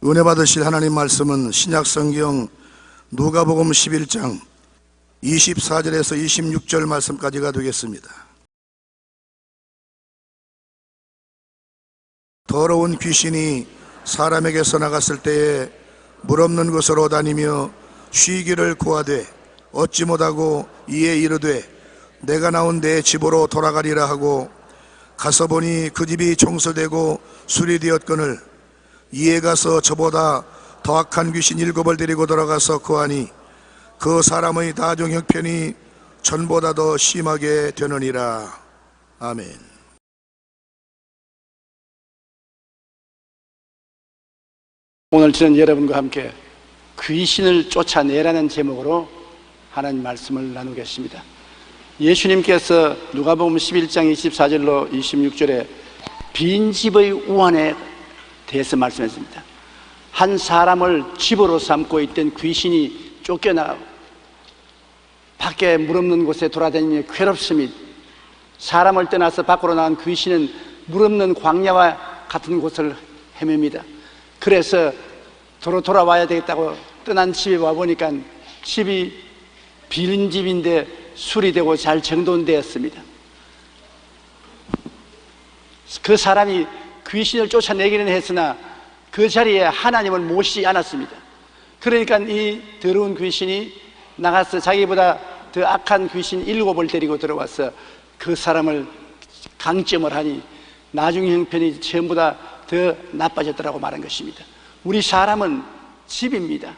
은혜 받으실 하나님 말씀은 신약성경 누가복음 11장 24절에서 26절 말씀까지가 되겠습니다. 더러운 귀신이 사람에게서 나갔을 때에 물 없는 곳으로 다니며 쉬기를 구하되 얻지 못하고 이에 이르되 내가 나온 내 집으로 돌아가리라 하고 가서 보니 그 집이 청소되고 수리되었거늘 이에 가서 저보다 더 악한 귀신 7을 데리고 들어가서 구하니 그 사람의 나중 형편이 전보다 더 심하게 되느니라. 아멘. 오늘 저는 여러분과 함께 귀신을 쫓아내라는 제목으로 하나님 말씀을 나누겠습니다. 예수님께서 누가복음 11장 24절로 26절에 빈집의 우환에 대해서 말씀했습니다. 한 사람을 집으로 삼고 있던 귀신이 쫓겨나가고 밖에 물 없는 곳에 돌아다니며 괴롭습니다. 사람을 떠나서 밖으로 나간 귀신은 물 없는 광야와 같은 곳을 헤맵니다. 그래서 돌아와야 되겠다고 떠난 집에 와보니까 집이 비는 집인데 수리되고 잘 정돈되었습니다. 그 사람이 귀신을 쫓아내기는 했으나 그 자리에 하나님을 모시지 않았습니다. 그러니까 이 더러운 귀신이 나가서 자기보다 더 악한 귀신 7을 데리고 들어와서 그 사람을 강점을 하니 나중 형편이 전보다 더 나빠졌더라고 말한 것입니다. 우리 사람은 집입니다.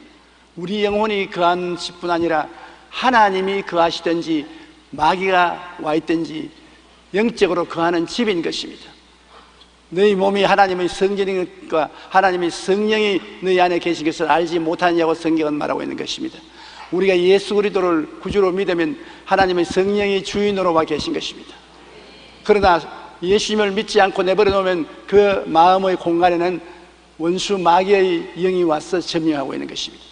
우리 영혼이 거한 집뿐 아니라 하나님이 거하시든지 마귀가 와 있든지 영적으로 거하는 집인 것입니다. 너희 몸이 하나님의 성전이니까 하나님의 성령이 너희 안에 계신 것을 알지 못하냐고 성경은 말하고 있는 것입니다. 우리가 예수 그리스도를 구주로 믿으면 하나님의 성령이 주인으로 와 계신 것입니다. 그러나 예수님을 믿지 않고 내버려 놓으면 그 마음의 공간에는 원수 마귀의 영이 와서 점령하고 있는 것입니다.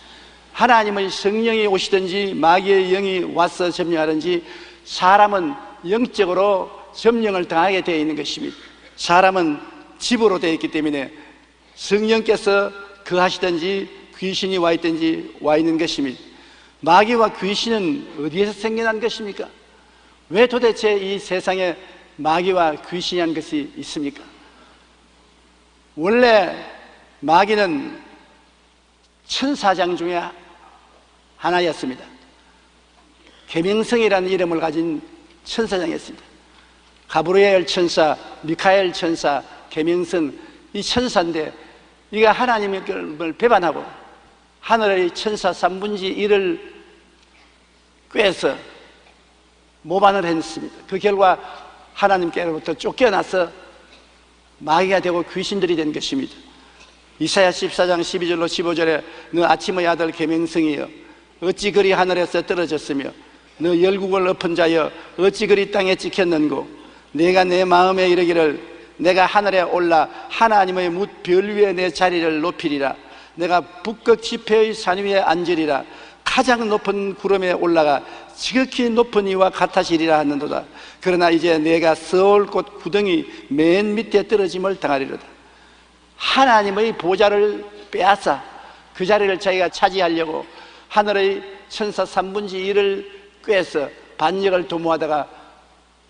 하나님의 성령이 오시든지 마귀의 영이 와서 점령하든지 사람은 영적으로 점령을 당하게 되어 있는 것입니다. 사람은 집으로 되어 있기 때문에 성령께서 거하시든지 귀신이 와 있든지 와 있는 것입니다. 마귀와 귀신은 어디에서 생겨난 것입니까? 왜 도대체 이 세상에 마귀와 귀신이라는 것이 있습니까? 원래 마귀는 천사장 중에 하나였습니다. 계명성이라는 이름을 가진 천사장이었습니다. 가브리엘 천사, 미카엘 천사, 계명성, 이 천사인데 이가 하나님을 배반하고 하늘의 천사 3분의 1을 꿰서 모반을 했습니다. 그 결과 하나님께로부터 쫓겨나서 마귀가 되고 귀신들이 된 것입니다. 이사야 14장 12절로 15절에 너 아침의 아들 계명성이여 어찌 그리 하늘에서 떨어졌으며 너 열국을 엎은 자여 어찌 그리 땅에 찍혔는고 내가 내 마음에 이르기를 내가 하늘에 올라 하나님의 뭇 별 위에 내 자리를 높이리라 내가 북극 지폐의 산 위에 앉으리라 가장 높은 구름에 올라가 지극히 높은 이와 같아지리라 하는도다. 그러나 이제 내가 서울꽃 구덩이 맨 밑에 떨어짐을 당하리로다. 하나님의 보좌를 빼앗아 그 자리를 자기가 차지하려고 하늘의 천사 3분의 1을 꿰서 반역을 도모하다가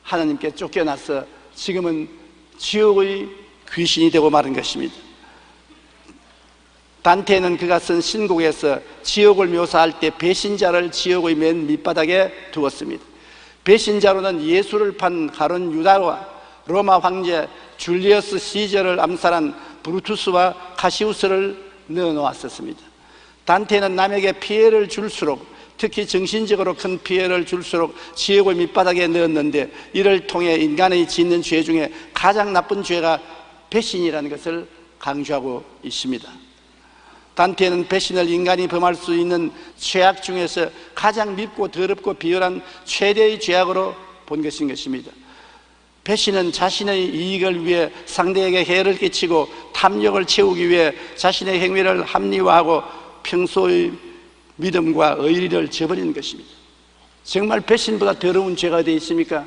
하나님께 쫓겨나서 지금은 지옥의 귀신이 되고 마른 것입니다. 단테는 그가 쓴 신곡에서 지옥을 묘사할 때 배신자를 지옥의 맨 밑바닥에 두었습니다. 배신자로는 예수를 판 가룟 유다와 로마 황제 줄리어스 시저를 암살한 브루투스와 카시우스를 넣어놓았었습니다. 단테는 남에게 피해를 줄수록 특히 정신적으로 큰 피해를 줄수록 지옥의 밑바닥에 넣었는데 이를 통해 인간의 짓는 죄 중에 가장 나쁜 죄가 배신이라는 것을 강조하고 있습니다. 단테는 배신을 인간이 범할 수 있는 죄악 중에서 가장 밉고 더럽고 비열한 최대의 죄악으로 본 것입니다. 배신은 자신의 이익을 위해 상대에게 해를 끼치고 탐욕을 채우기 위해 자신의 행위를 합리화하고 평소의 믿음과 의리를 저버리는 것입니다. 정말 배신보다 더러운 죄가 어디 있습니까?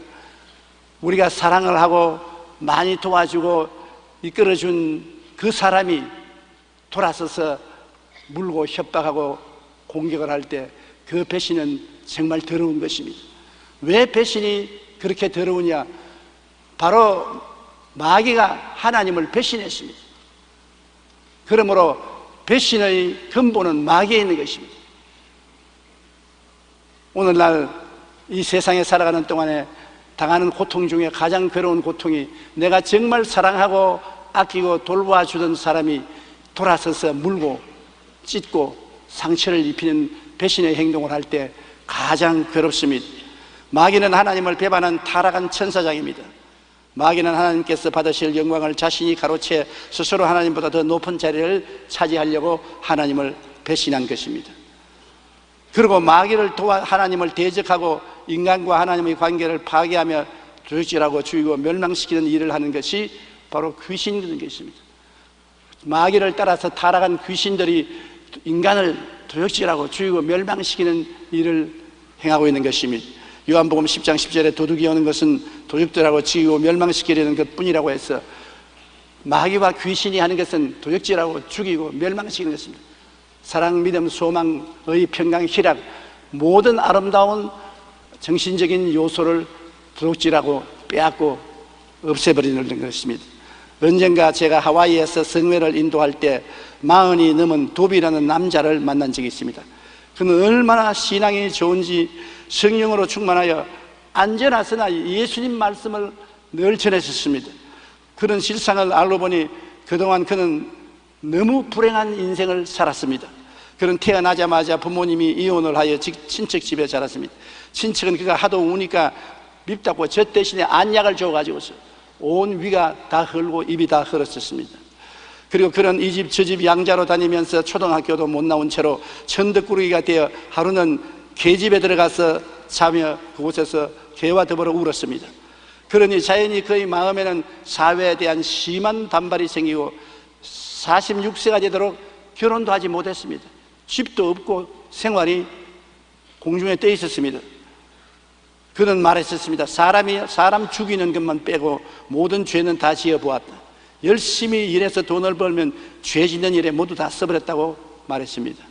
우리가 사랑을 하고 많이 도와주고 이끌어준 그 사람이 돌아서서 물고 협박하고 공격을 할 때 그 배신은 정말 더러운 것입니다. 왜 배신이 그렇게 더러우냐? 바로 마귀가 하나님을 배신했습니다. 그러므로 배신의 근본은 마귀에 있는 것입니다. 오늘날 이 세상에 살아가는 동안에 당하는 고통 중에 가장 괴로운 고통이 내가 정말 사랑하고 아끼고 돌봐주던 사람이 돌아서서 물고 찢고 상처를 입히는 배신의 행동을 할 때 가장 괴롭습니다. 마귀는 하나님을 배반한 타락한 천사장입니다. 마귀는 하나님께서 받으실 영광을 자신이 가로채 스스로 하나님보다 더 높은 자리를 차지하려고 하나님을 배신한 것입니다. 그리고 마귀를 도와 하나님을 대적하고 인간과 하나님의 관계를 파괴하며 도적질하고 죽이고 멸망시키는 일을 하는 것이 바로 귀신인 것입니다. 마귀를 따라서 타락한 귀신들이 인간을 도적질하고 죽이고 멸망시키는 일을 행하고 있는 것입니다. 요한복음 10장 10절에 도둑이 오는 것은 도적들하고 죽이고 멸망시키려는 것뿐이라고 해서 마귀와 귀신이 하는 것은 도적질하고 죽이고 멸망시키는 것입니다. 사랑, 믿음, 소망의 평강, 희락, 모든 아름다운 정신적인 요소를 도둑질하고 빼앗고 없애버리는 것입니다. 언젠가 제가 하와이에서 성회를 인도할 때 40이 넘은 도비라는 남자를 만난 적이 있습니다. 그는 얼마나 신앙이 좋은지 성령으로 충만하여 안전하서나 예수님 말씀을 늘 전했었습니다. 그런 실상을 알고 보니 그동안 그는 너무 불행한 인생을 살았습니다. 그는 태어나자마자 부모님이 이혼을 하여 친척 집에 자랐습니다. 친척은 그가 하도 우니까 밉다고 저 대신에 안약을 줘가지고서 온 위가 다 헐고 입이 다 헐었었습니다. 그리고 그런 이 집 저 집 양자로 다니면서 초등학교도 못 나온 채로 천덕꾸러기가 되어 하루는 개집에 들어가서 자며 그곳에서 개와 더불어 울었습니다. 그러니 자연히 그의 마음에는 사회에 대한 심한 반발이 생기고 46세가 되도록 결혼도 하지 못했습니다. 집도 없고 생활이 공중에 떠 있었습니다. 그는 말했었습니다. 사람 죽이는 것만 빼고 모든 죄는 다 지어보았다. 열심히 일해서 돈을 벌면 죄 짓는 일에 모두 다 써버렸다고 말했습니다.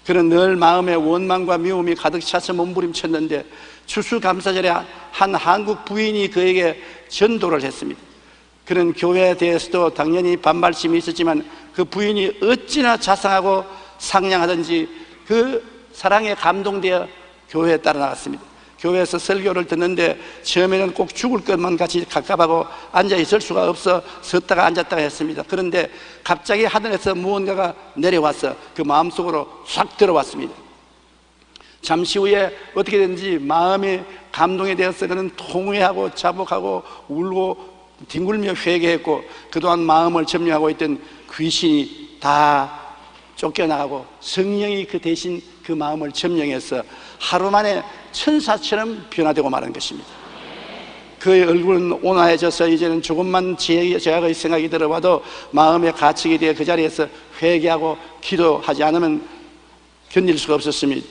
그는 늘 마음에 원망과 미움이 가득 차서 몸부림쳤는데 추수감사절에 한 한국 부인이 그에게 전도를 했습니다. 그는 교회에 대해서도 당연히 반발심이 있었지만 그 부인이 어찌나 자상하고 상냥하든지 그 사랑에 감동되어 교회에 따라 나갔습니다. 교회에서 설교를 듣는데 처음에는 꼭 죽을 것만 같이 갑갑하고 앉아 있을 수가 없어 섰다가 앉았다가 했습니다. 그런데 갑자기 하늘에서 무언가가 내려와서 그 마음속으로 싹 들어왔습니다. 잠시 후에 어떻게든지 마음이 감동이 되어서 그는 통회하고 자복하고 울고 뒹굴며 회개했고 그동안 마음을 점령하고 있던 귀신이 다 쫓겨나가고 성령이 그 대신 그 마음을 점령해서 하루 만에 천사처럼 변화되고 마는 것입니다. 그의 얼굴은 온화해져서 이제는 조금만 제약의 생각이 들어봐도 마음의 가책이 되어 그 자리에서 회개하고 기도하지 않으면 견딜 수가 없었습니다.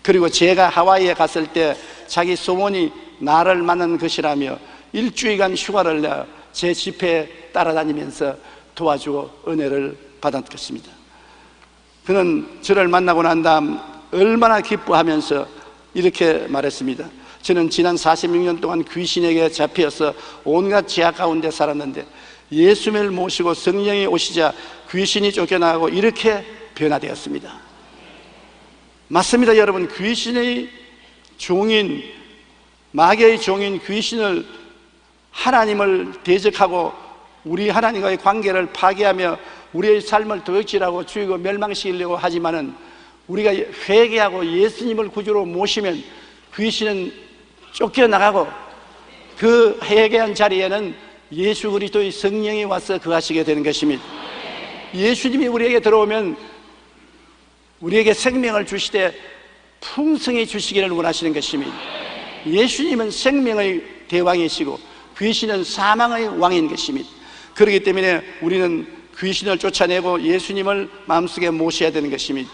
그리고 제가 하와이에 갔을 때 자기 소원이 나를 만난 것이라며 일주일간 휴가를 내 제 집회에 따라다니면서 도와주고 은혜를 받았습니다. 그는 저를 만나고 난 다음 얼마나 기뻐하면서 이렇게 말했습니다. 저는 지난 46년 동안 귀신에게 잡혀서 온갖 제약 가운데 살았는데 예수님을 모시고 성령이 오시자 귀신이 쫓겨나가고 이렇게 변화되었습니다. 맞습니다, 여러분. 귀신의 종인, 마귀의 종인 귀신을 하나님을 대적하고 우리 하나님과의 관계를 파괴하며 우리의 삶을 도둑질하고 죽이고 멸망시키려고 하지만은 우리가 회개하고 예수님을 구주로 모시면 귀신은 쫓겨나가고 그 회개한 자리에는 예수 그리스도의 성령이 와서 거하시게 되는 것입니다. 예수님이 우리에게 들어오면 우리에게 생명을 주시되 풍성히 주시기를 원하시는 것입니다. 예수님은 생명의 대왕이시고 귀신은 사망의 왕인 것입니다. 그렇기 때문에 우리는 귀신을 쫓아내고 예수님을 마음속에 모셔야 되는 것입니다.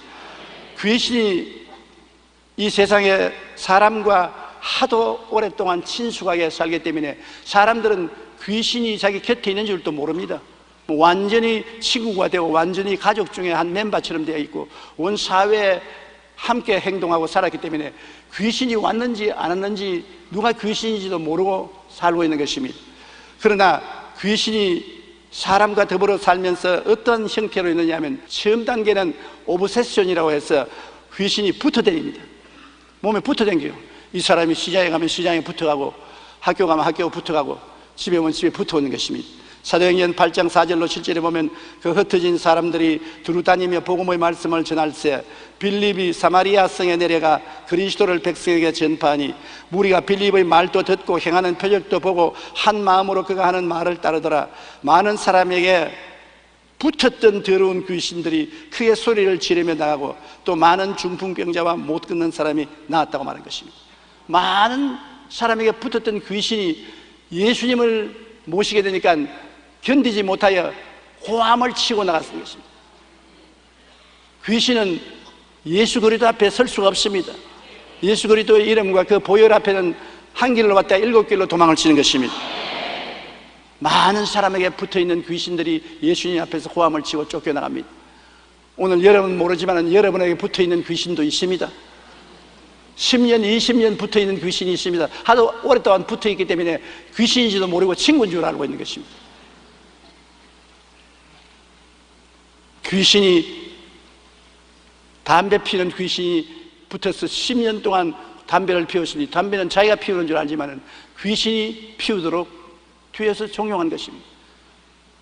귀신이 이 세상에 사람과 하도 오랫동안 친숙하게 살기 때문에 사람들은 귀신이 자기 곁에 있는 줄도 모릅니다. 완전히 친구가 되고 완전히 가족 중에 한 멤버처럼 되어 있고 온 사회에 함께 행동하고 살았기 때문에 귀신이 왔는지 안 왔는지 누가 귀신인지도 모르고 살고 있는 것입니다. 그러나 귀신이 사람과 더불어 살면서 어떤 형태로 있느냐 하면 처음 단계는 오브세션이라고 해서 귀신이 붙어다닙니다. 몸에 붙어다녀요. 이 사람이 시장에 가면 시장에 붙어가고 학교 가면 학교에 붙어가고 집에 오면 집에 붙어오는 것입니다. 사도행전 8장 4절로 7절에 보면 그 흩어진 사람들이 두루 다니며 복음의 말씀을 전할세 빌립이 사마리아 성에 내려가 그리스도를 백성에게 전파하니 무리가 빌립의 말도 듣고 행하는 표적도 보고 한 마음으로 그가 하는 말을 따르더라. 많은 사람에게 붙었던 더러운 귀신들이 크게 소리를 지르며 나가고 또 많은 중풍병자와 못 걷는 사람이 나왔다고 말한 것입니다. 많은 사람에게 붙었던 귀신이 예수님을 모시게 되니까 견디지 못하여 호함을 치고 나갔던 것입니다. 귀신은 예수 그리스도 앞에 설 수가 없습니다. 예수 그리스도의 이름과 그 보혈 앞에는 한 길로 왔다 7길로 도망을 치는 것입니다. 많은 사람에게 붙어있는 귀신들이 예수님 앞에서 호함을 치고 쫓겨나갑니다. 오늘 여러분 모르지만 여러분에게 붙어있는 귀신도 있습니다. 10년, 20년 붙어있는 귀신이 있습니다. 하도 오랫동안 붙어있기 때문에 귀신인지도 모르고 친구인 줄 알고 있는 것입니다. 귀신이 담배 피우는 귀신이 붙어서 10년 동안 담배를 피웠으니 담배는 자기가 피우는 줄 알지만 귀신이 피우도록 뒤에서 종용한 것입니다.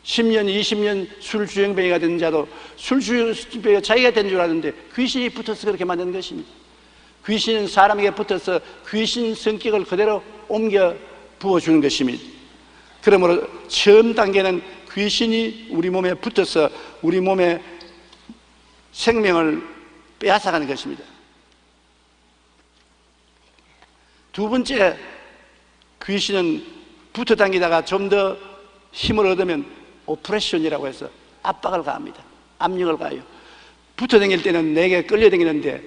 10년, 20년 술주정뱅이가 된 자도 술주정뱅이가 자기가 된 줄 아는데 귀신이 붙어서 그렇게 만드는 것입니다. 귀신은 사람에게 붙어서 귀신 성격을 그대로 옮겨 부어주는 것입니다. 그러므로 처음 단계는 귀신이 우리 몸에 붙어서 우리 몸의 생명을 빼앗아가는 것입니다. 두 번째, 귀신은 붙어 당기다가 좀 더 힘을 얻으면 오프레션이라고 해서 압박을 가합니다. 압력을 가해요. 붙어 당길 때는 내게 끌려 당기는데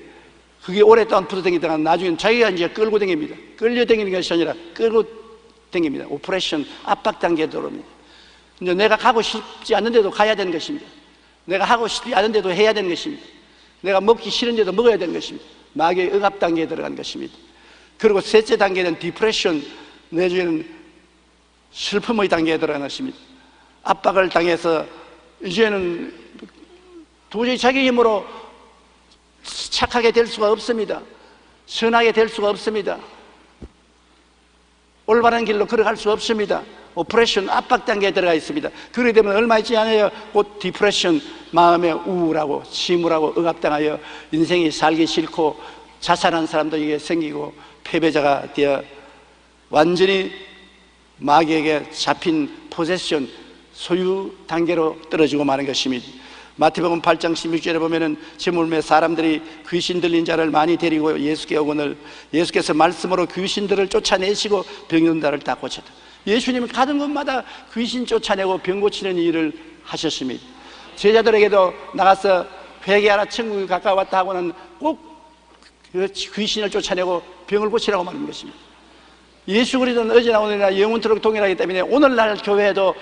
그게 오랫동안 붙어 당기다가 나중에는 자기가 이제 끌고 당깁니다. 끌려 당기는 것이 아니라 끌고 당깁니다. 오프레션, 압박 단계에 들어옵니다. 이제 내가 가고 싶지 않은데도 가야 되는 것입니다. 내가 하고 싶지 않은데도 해야 되는 것입니다. 내가 먹기 싫은데도 먹어야 되는 것입니다. 마귀의 억압 단계에 들어간 것입니다. 그리고 셋째 단계는 디프레션, 내주에는 슬픔의 단계에 들어간 것입니다. 압박을 당해서 이제는 도저히 자기 힘으로 착하게 될 수가 없습니다. 선하게 될 수가 없습니다. 올바른 길로 걸어갈 수 없습니다. 오프레션, 압박 단계에 들어가 있습니다. 그러게 되면 얼마 있지 않아요. 곧 디프레션, 마음에 우울하고 침울하고 억압당하여 인생이 살기 싫고 자살한 사람들에게 생기고 패배자가 되어 완전히 마귀에게 잡힌 포세션, 소유 단계로 떨어지고 마는 것입니다. 마태복음 8장 16절에 보면은 저물매 사람들이 귀신 들린 자를 많이 데리고 예수께 오거늘 예수께서 말씀으로 귀신들을 쫓아내시고 병든 자를 다 고쳤다. 예수님은 가는 곳마다 귀신 쫓아내고 병 고치는 일을 하셨습니다. 제자들에게도 나가서 회개하라 천국이 가까웠다 하고는 꼭 귀신을 쫓아내고 병을 고치라고 말하는 것입니다. 예수 그리스도는 어제나 오늘이나 영원토록 동일하기 때문에 오늘날 교회에도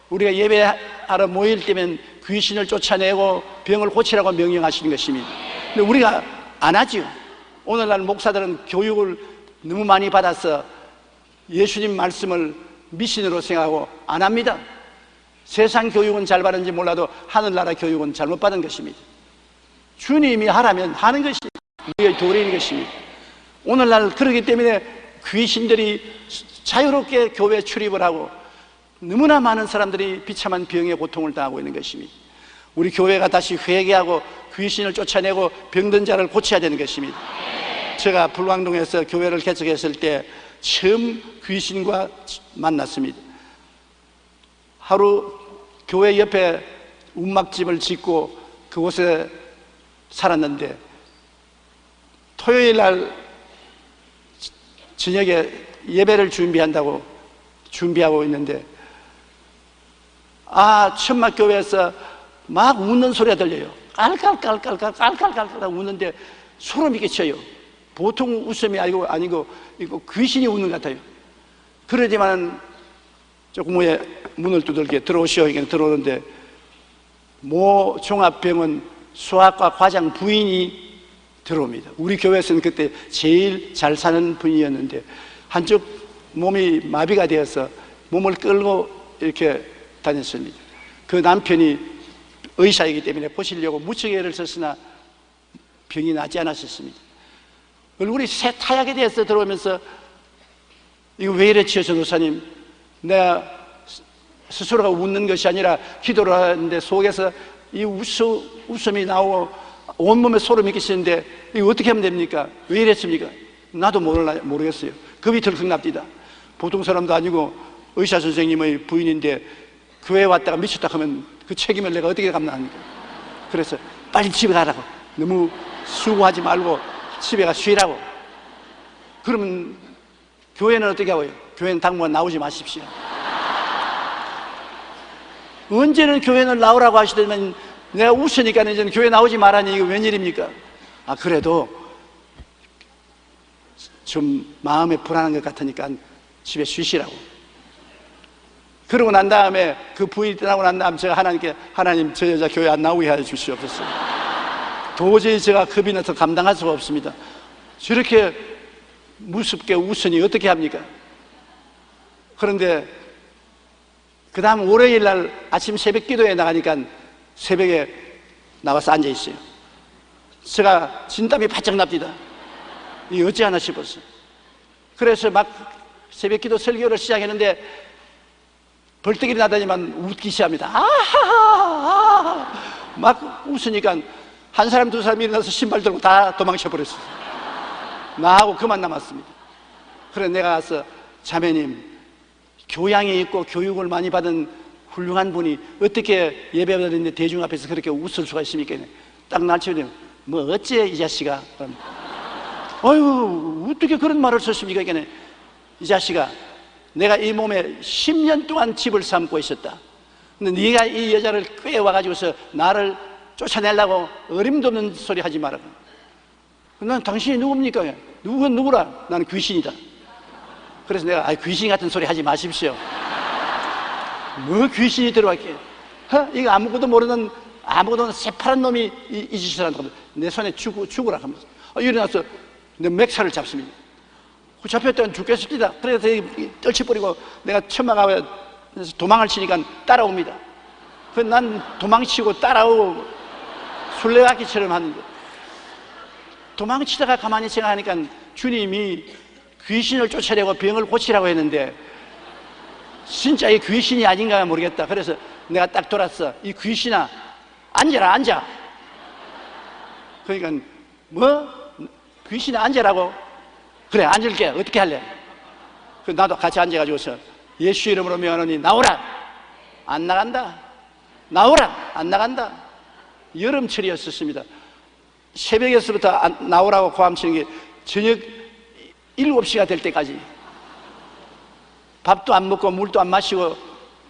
우리가 예배하러 모일 때면 귀신을 쫓아내고 병을 고치라고 명령하시는 것입니다. 근데 우리가 안 하죠. 오늘날 목사들은 교육을 너무 많이 받아서 예수님 말씀을 미신으로 생각하고 안 합니다. 세상 교육은 잘 받은지 몰라도 하늘나라 교육은 잘못 받은 것입니다. 주님이 하라면 하는 것이 우리의 도리인 것입니다. 오늘날 그렇기 때문에 귀신들이 자유롭게 교회에 출입을 하고 너무나 많은 사람들이 비참한 병의 고통을 당하고 있는 것입니다. 우리 교회가 다시 회개하고 귀신을 쫓아내고 병든 자를 고쳐야 되는 것입니다. 제가 불광동에서 교회를 개척했을 때 처음 귀신과 만났습니다. 하루 교회 옆에 움막집을 짓고 그곳에 살았는데 토요일 날 저녁에 예배를 준비하고 있는데 천막교회에서 막 웃는 소리가 들려요. 깔깔깔깔깔 웃는데 소름이 끼쳐요. 보통 웃음이 아니고 이거 귀신이 웃는 것 같아요. 그러지만 조금 후에 문을 두들겨 들어오시오. 이게 들어오는데 모 종합병원 수학과 과장 부인이 들어옵니다. 우리 교회에서는 그때 제일 잘 사는 분이었는데 한쪽 몸이 마비가 되어서 몸을 끌고 이렇게 다녔습니다. 그 남편이 의사이기 때문에 보시려고 무척 애를 썼으나 병이 낫지 않았었습니다. 얼굴이 새하얗게 되어서 들어오면서 이거 왜 이랬지요 전도사님? 내가 스스로가 웃는 것이 아니라 기도를 하는데 속에서 이 웃음이 나오고 온몸에 소름이 끼치는데 이거 어떻게 하면 됩니까? 왜 이랬습니까? 나도 모르겠어요. 겁이 들썩납니다. 보통 사람도 아니고 의사 선생님의 부인인데 교회에 왔다가 미쳤다 하면 그 책임을 내가 어떻게 감당합니까? 그래서 빨리 집에 가라고, 너무 수고하지 말고 집에 가 쉬라고. 그러면 교회는 어떻게 하고요? 교회는 당분간 나오지 마십시오. 언제는 교회는 나오라고 하시더니 내가 웃으니까 이제는 교회 나오지 말라니 이거 웬일입니까? 아, 그래도 좀 마음에 불안한 것 같으니까 집에 쉬시라고. 그러고 난 다음에 그 부인이 떠나고 난 다음에 제가 하나님께, 하나님 저 여자 교회 안 나오게 해 주시옵소서. 도저히 제가 겁이 나서 감당할 수가 없습니다. 저렇게 무섭게 웃으니 어떻게 합니까? 그런데 그 다음 월요일 날 아침 새벽 기도에 나가니까 새벽에 나와서 앉아 있어요. 제가 진땀이 바짝 납니다. 이게 어찌하나 싶었어요. 그래서 막 새벽 기도 설교를 시작했는데 벌떡이 나다니만 웃기 시작합니다. 아하하 막 웃으니까 한 사람 두 사람이 일어나서 신발 들고 다 도망쳐 버렸어요. 나하고 그만 남았습니다. 그래 내가 가서 자매님, 교양이 있고 교육을 많이 받은 훌륭한 분이 어떻게 예배받는데 대중 앞에서 그렇게 웃을 수가 있습니까? 딱 날치더니 뭐 어째 이 자식아? 아유 어떻게 그런 말을 썼습니까? 이 자식아, 내가 이 몸에 10년 동안 집을 삼고 있었다. 근데 네가 이 여자를 꿰와가지고서 나를 쫓아내려고 어림도 없는 소리 하지 마라. 난 당신이 누굽니까? 누구라? 나는 귀신이다. 그래서 내가 귀신 같은 소리 하지 마십시오. 뭐 귀신이 들어왔게? 이거 아무것도 모르는 아무것도 새파란 놈이 이 짓을 한다고 내 손에 죽으라 하면서 일어나서 내 맥살을 잡습니다. 잡혔다간 죽겠습니다. 그래서 떨쳐버리고 내가 처마가 도망을 치니까 따라옵니다. 그래서 난 도망치고 따라오고 술래잡기처럼 하는데 도망치다가 가만히 생각하니까 주님이 귀신을 쫓아내고 병을 고치라고 했는데 진짜 이 귀신이 아닌가 모르겠다. 그래서 내가 딱 돌았어. 이 귀신아, 앉아라, 앉아. 그러니까 뭐? 귀신아 앉아라고? 그래, 앉을게. 어떻게 할래? 나도 같이 앉아가지고서 예수 이름으로 명하노니 나오라. 안 나간다. 나오라. 안 나간다. 여름철이었습니다. 새벽에서부터 나오라고 고함치는 게 저녁 7시가 될 때까지 밥도 안 먹고 물도 안 마시고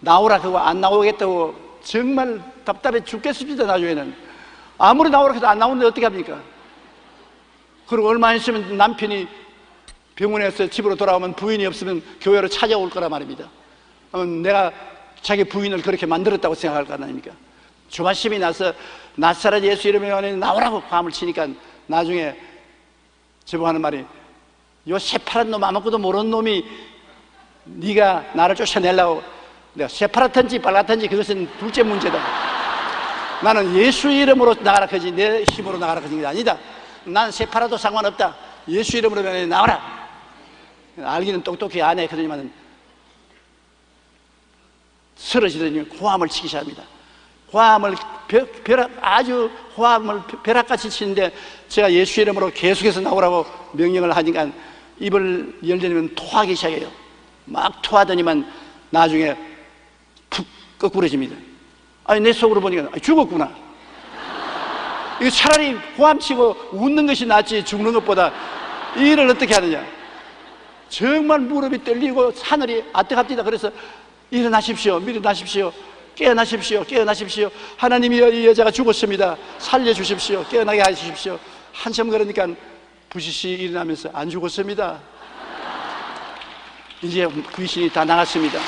나오라 그거 안 나오겠다고 정말 답답해 죽겠습니다. 나중에는 아무리 나오라 해도 안 나오는데 어떻게 합니까? 그리고 얼마 있으면 남편이 병원에서 집으로 돌아오면 부인이 없으면 교회로 찾아올 거란 말입니다. 내가 자기 부인을 그렇게 만들었다고 생각할 거 아닙니까? 조바심이 나서 나사렛 예수 이름에 나오라고 밤을 치니까 나중에 저보고 하는 말이 요 새파란 놈 아무것도 모르는 놈이 네가 나를 쫓아내려고 내가 새파랗든지 빨갛든지 그것은 둘째 문제다. 나는 예수 이름으로 나가라 하지 내 힘으로 나가라 하는 게 아니다. 난 새파라도 상관없다. 예수 이름으로 나와라. 알기는 똑똑히 안 해. 그러지만 쓰러지더니 호함을 치기 시작합니다. 호함을 아주 호함을 벼락같이 치는데 제가 예수 이름으로 계속해서 나오라고 명령을 하니까 입을 열려면 토하기 시작해요. 막 토하더니만 나중에 푹 거꾸러집니다. 아니 내 속으로 보니까 죽었구나. 이거 차라리 호함치고 웃는 것이 낫지 죽는 것보다. 이 일을 어떻게 하느냐? 정말 무릎이 떨리고 하늘이 아뜩합니다. 그래서 일어나십시오. 일어나십시오. 깨어나십시오. 깨어나십시오. 하나님이 이 여자가 죽었습니다. 살려주십시오. 깨어나게 하십시오. 한참 그러니까 부시시 일어나면서 안 죽었습니다. 이제 귀신이 다 나갔습니다.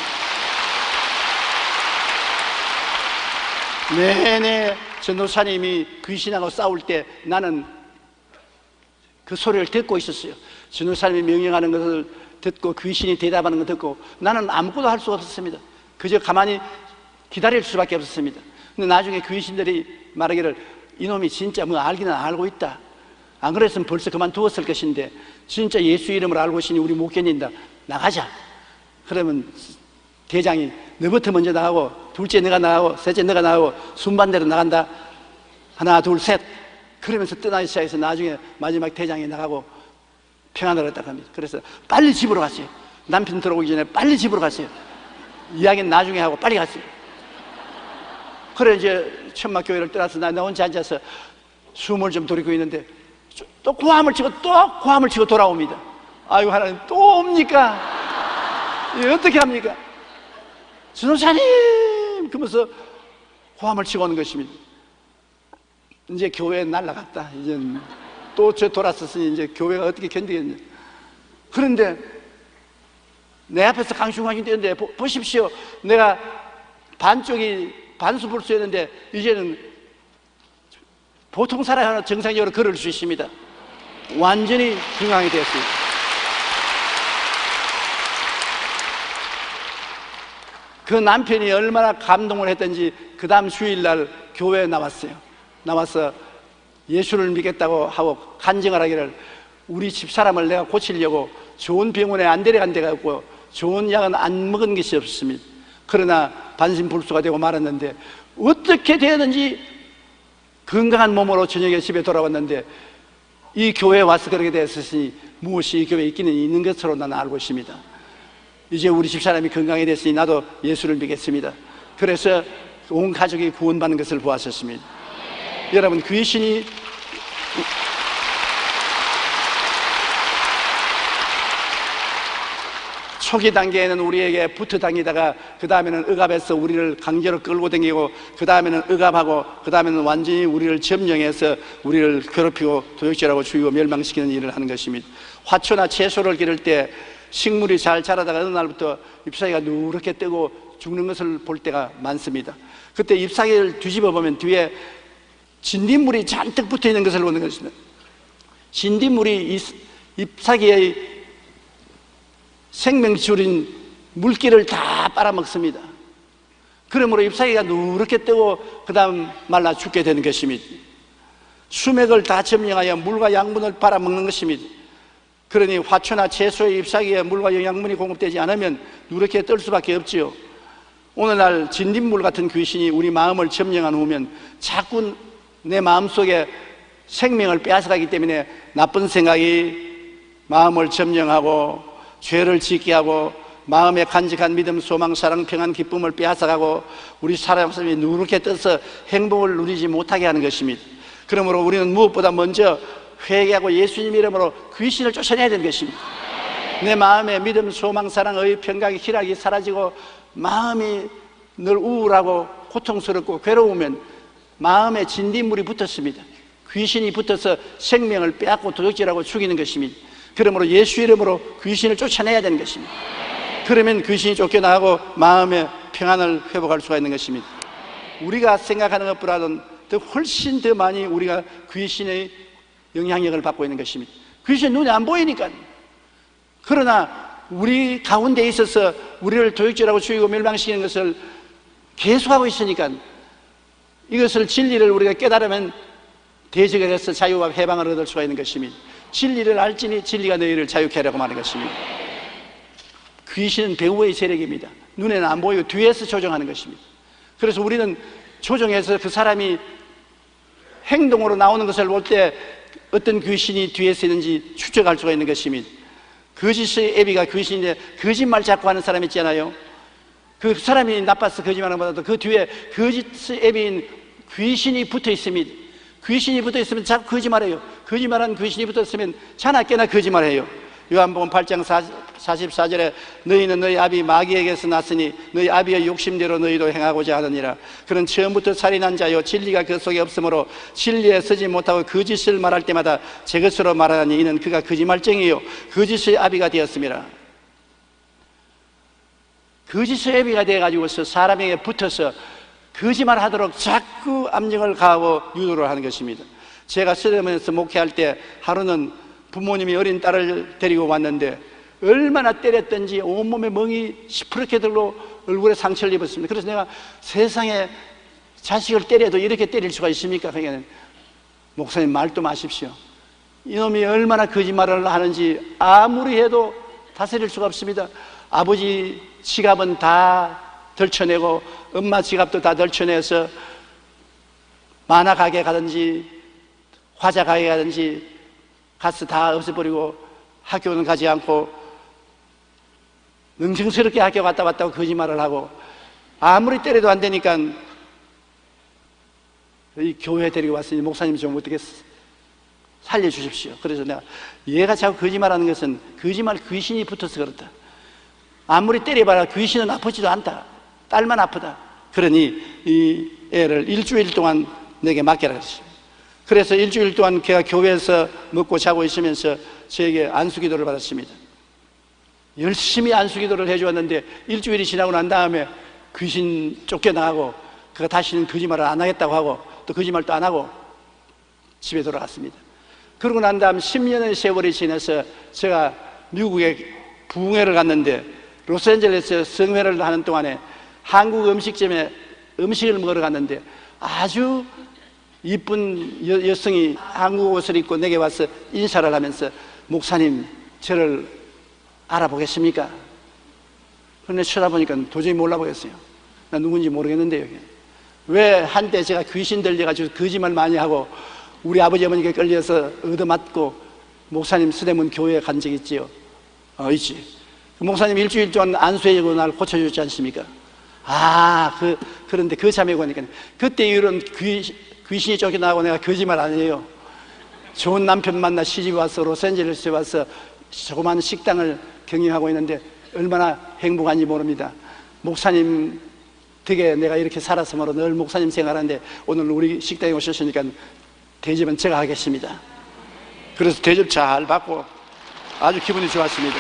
내내 전도사님이 귀신하고 싸울 때 나는 그 소리를 듣고 있었어요. 전도사님이 명령하는 것을 듣고 귀신이 대답하는 걸 듣고 나는 아무것도 할 수가 없었습니다. 그저 가만히 기다릴 수밖에 없었습니다. 근데 나중에 귀신들이 말하기를 이놈이 진짜 뭐 알기는 알고 있다. 안 그랬으면 벌써 그만두었을 것인데 진짜 예수 이름을 알고 있으니 우리 못 견딘다. 나가자. 그러면 대장이 너부터 먼저 나가고 둘째 내가 나가고 셋째 내가 나가고 순반대로 나간다. 하나 둘 셋. 그러면서 떠나기 시작해서 나중에 마지막 대장이 나가고 평안을 얻었다고 합니다. 그래서 빨리 집으로 갔어요. 남편 들어오기 전에 빨리 집으로 갔어요. 이야기는 나중에 하고 빨리 갔어요. 그래 이제 천막교회를 떠나서 나 혼자 앉아서 숨을 좀 돌리고 있는데 또 고함을 치고 돌아옵니다. 아이고 하나님 또 옵니까? 어떻게 합니까? 전도사님 그러면서 고함을 치고 오는 것입니다. 이제 교회 날라갔다. 이제 또 저 돌았었으니 이제 교회가 어떻게 견디겠냐. 그런데 내 앞에서 강슝강슝 뛰는데 보십시오. 내가 반쪽이 반수불수였는데 이제는 보통 사람은 정상적으로 걸을 수 있습니다. 완전히 건강이 되었습니다. 그 남편이 얼마나 감동을 했던지 그 다음 주일날 교회에 나왔어요. 나와서 예수를 믿겠다고 하고 간증을 하기를 우리 집사람을 내가 고치려고 좋은 병원에 안 데려간 데가 없고 좋은 약은 안 먹은 것이 없습니다. 그러나 반신불수가 되고 말았는데 어떻게 되었는지 건강한 몸으로 저녁에 집에 돌아왔는데 이 교회에 와서 그렇게 되었으니 무엇이 이 교회에 있기는 있는 것으로 나는 알고 있습니다. 이제 우리 집사람이 건강이 됐으니 나도 예수를 믿겠습니다. 그래서 온 가족이 구원받는 것을 보았었습니다. 여러분 귀신이 초기 단계에는 우리에게 붙어 다니다가 그 다음에는 억압해서 우리를 강제로 끌고 다니고 그 다음에는 억압하고 그 다음에는 완전히 우리를 점령해서 우리를 괴롭히고 도둑질하고 죽이고 멸망시키는 일을 하는 것입니다. 화초나 채소를 기를 때 식물이 잘 자라다가 어느 날부터 잎사귀가 누렇게 뜨고 죽는 것을 볼 때가 많습니다. 그때 잎사귀를 뒤집어 보면 뒤에 진딧물이 잔뜩 붙어 있는 것을 보는 것입니다. 진딧물이 잎사귀의 생명줄인 물기를 다 빨아먹습니다. 그러므로 잎사귀가 누렇게 뜨고 그 다음 말라 죽게 되는 것입니다. 수맥을 다 점령하여 물과 양분을 빨아먹는 것입니다. 그러니 화초나 채소의 잎사귀에 물과 영양분이 공급되지 않으면 누렇게 뜰 수밖에 없지요. 오늘날 진딧물 같은 귀신이 우리 마음을 점령한 후면 자꾸 내 마음속에 생명을 빼앗아가기 때문에 나쁜 생각이 마음을 점령하고 죄를 짓게 하고 마음에 간직한 믿음, 소망, 사랑, 평안, 기쁨을 빼앗아가고 우리 사람이 누렇게 떠서 행복을 누리지 못하게 하는 것입니다. 그러므로 우리는 무엇보다 먼저 회개하고 예수님 이름으로 귀신을 쫓아내야 되는 것입니다. 내 마음에 믿음, 소망, 사랑, 의, 평강이, 희락이 사라지고 마음이 늘 우울하고 고통스럽고 괴로우면 마음에 진딧물이 붙었습니다. 귀신이 붙어서 생명을 빼앗고 도둑질하고 죽이는 것입니다. 그러므로 예수 이름으로 귀신을 쫓아내야 되는 것입니다. 그러면 귀신이 쫓겨나고 마음의 평안을 회복할 수가 있는 것입니다. 우리가 생각하는 것보다는 더 훨씬 더 많이 우리가 귀신의 영향력을 받고 있는 것입니다. 귀신이 눈에 안 보이니까. 그러나 우리 가운데 있어서 우리를 도둑질하고 죽이고 멸망시키는 것을 계속하고 있으니까 이것을 진리를 우리가 깨달으면 대적에 대해서 자유와 해방을 얻을 수가 있는 것입니다. 진리를 알지니 진리가 너희를 자유케 하려고 말하는 것입니다. 귀신은 배후의 세력입니다. 눈에는 안 보이고 뒤에서 조종하는 것입니다. 그래서 우리는 조종해서 그 사람이 행동으로 나오는 것을 볼 때 어떤 귀신이 뒤에서 있는지 추적할 수가 있는 것입니다. 거짓의 애비가 귀신인데 거짓말 자꾸 하는 사람 있잖아요. 그 사람이 나빠서 거짓말하는 것보다도 그 뒤에 거짓의 애비인 귀신이 붙어 있습니다. 귀신이 붙어 있으면 자꾸 거짓말해요. 거짓말하는 귀신이 붙어 있으면 자나 깨나 거짓말해요. 요한복음 8장 44절에 너희는 너희 아비 마귀에게서 났으니 너희 아비의 욕심대로 너희도 행하고자 하느니라. 그는 처음부터 살인한 자요 진리가 그 속에 없으므로 진리에 서지 못하고 거짓을 말할 때마다 제 것으로 말하니 이는 그가 거짓말쟁이요 거짓의 아비가 되었습니다. 거짓의 아비가 되어가지고서 사람에게 붙어서 거짓말하도록 자꾸 압력을 가하고 유도를 하는 것입니다. 제가 서대문에서 목회할 때 하루는 부모님이 어린 딸을 데리고 왔는데 얼마나 때렸던지 온몸에 멍이 시퍼렇게 들고 얼굴에 상처를 입었습니다. 그래서 내가 세상에 자식을 때려도 이렇게 때릴 수가 있습니까? 그러니까 목사님 말도 마십시오. 이놈이 얼마나 거짓말을 하는지 아무리 해도 다스릴 수가 없습니다. 아버지 지갑은 다 덜쳐내고 엄마 지갑도 다 덜쳐내서 만화 가게 가든지 화자 가게 가든지 가서 다 없애버리고 학교는 가지 않고 능청스럽게 학교 갔다 왔다고 거짓말을 하고 아무리 때려도 안 되니까 이 교회 데리고 왔으니 목사님 좀 어떻게 살려주십시오. 그래서 내가 얘가 자꾸 거짓말하는 것은 거짓말 귀신이 붙어서 그렇다. 아무리 때려봐라 귀신은 아프지도 않다. 딸만 아프다. 그러니 이 애를 일주일 동안 내게 맡겨라 그랬어요. 그래서 일주일 동안 걔가 교회에서 먹고 자고 있으면서 저에게 안수기도를 받았습니다. 열심히 안수기도를 해주었는데 일주일이 지나고 난 다음에 귀신 쫓겨나가고 그가 다시는 거짓말을 안 하겠다고 하고 또 거짓말도 안 하고 집에 돌아갔습니다. 그러고 난 다음 10년의 세월이 지나서 제가 미국에 부흥회를 갔는데 로스앤젤레스 성회를 하는 동안에 한국 음식점에 음식을 먹으러 갔는데 아주 이쁜 여성이 한국 옷을 입고 내게 와서 인사를 하면서 목사님 저를 알아보겠습니까? 그런데 쳐다보니까 도저히 몰라보겠어요. 나 누군지 모르겠는데요. 왜 한때 제가 귀신 들려가지고 거짓말 많이 하고 우리 아버지 어머니께 끌려서 얻어맞고 목사님 서대문 교회에 간 적 있지요? 있지. 목사님 일주일 동안 안수해주고 날 고쳐주지 않습니까? 그런데 그 참에 보니까 그때 이후로는 귀신이 쫓겨나고 내가 거짓말 안 해요. 좋은 남편 만나 시집 와서 로스앤젤레스에 와서 조그마한 식당을 경영하고 있는데 얼마나 행복한지 모릅니다. 목사님 덕에 내가 이렇게 살았으므로 늘 목사님 생활하는데 오늘 우리 식당에 오셨으니까 대접은 제가 하겠습니다. 그래서 대접 잘 받고 아주 기분이 좋았습니다.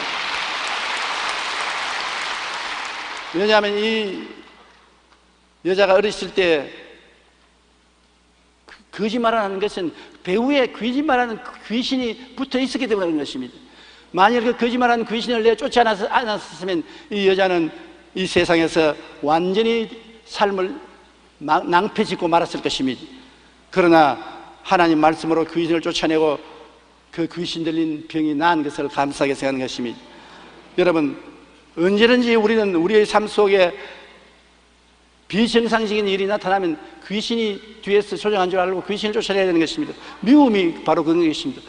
왜냐하면 이 여자가 어렸을 때 거짓말하는 것은 배후에 거짓말하는 귀신이 붙어 있었기 때문에 그런 것입니다. 만일 그 거짓말하는 귀신을 내가 쫓지 않았으면 이 여자는 이 세상에서 완전히 삶을 낭패짓고 말았을 것입니다. 그러나 하나님 말씀으로 귀신을 쫓아내고 그 귀신 들린 병이 나은 것을 감사하게 생각하는 것입니다. 여러분 언제든지 우리는 우리의 삶 속에 비정상적인 일이 나타나면 귀신이 뒤에서 조종한 줄 알고 귀신을 쫓아내야 되는 것입니다. 미움이 바로 그런 것입니다.